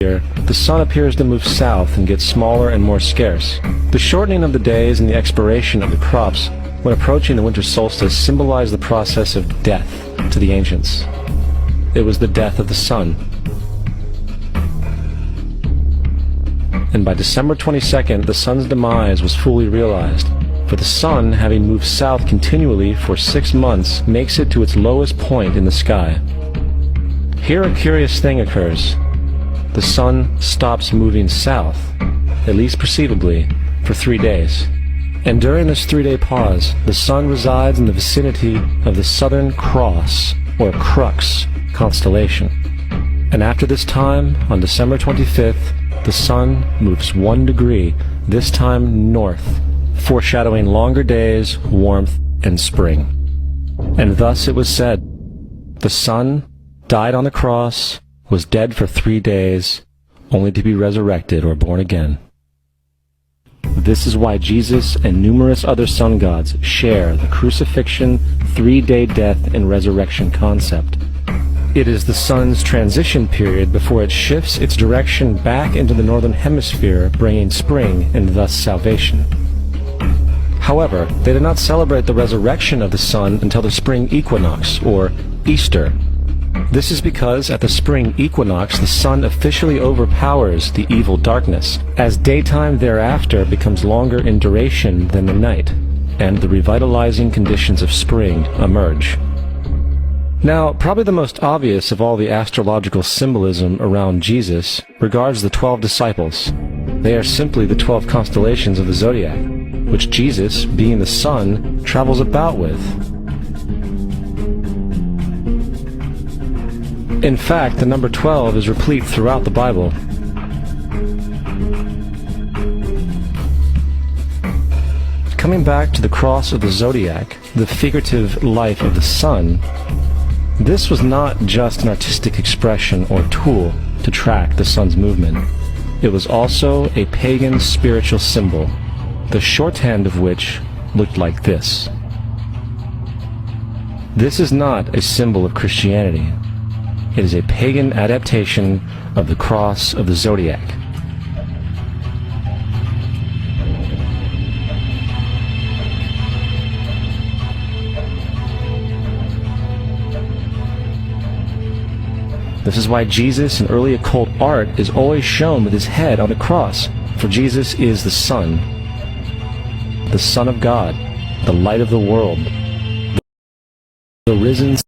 the sun appears to move south and get smaller and more scarce. The shortening of the days and the expiration of the crops when approaching the winter solstice symbolized the process of death to the ancients. It was the death of the sun. And by December 22nd, the sun's demise was fully realized, for the sun, having moved south continually for 6 months, makes it to its lowest point in the sky. Here a curious thing occurs. The sun stops moving south, at least perceivably, for 3 days. And during this 3-day pause, the sun resides in the vicinity of the Southern Cross, or Crux, constellation. And after this time, on December 25th, the sun moves 1 degree, this time north, foreshadowing longer days, warmth, and spring. And thus it was said, the sun died on the cross, was dead for 3 days, only to be resurrected or born again. This is why Jesus and numerous other sun gods share the crucifixion, 3-day death, and resurrection concept. It is the sun's transition period before it shifts its direction back into the northern hemisphere, bringing spring and thus salvation. However, they did not celebrate the resurrection of the sun until the spring equinox, or Easter. This is because at the spring equinox the sun officially overpowers the evil darkness, as daytime thereafter becomes longer in duration than the night, and the revitalizing conditions of spring emerge. Now, probably the most obvious of all the astrological symbolism around Jesus regards the 12 disciples. They are simply the 12 constellations of the zodiac, which Jesus, being the sun, travels about with. In fact, the number 12 is replete throughout the Bible. Coming back to the cross of the zodiac, the figurative life of the sun, this was not just an artistic expression or tool to track the sun's movement. It was also a pagan spiritual symbol, the shorthand of which looked like this. This is not a symbol of Christianity. It is a pagan adaptation of the cross of the zodiac. This is why Jesus in early occult art is always shown with his head on the cross, for Jesus is the Son of God, the light of the world, the risen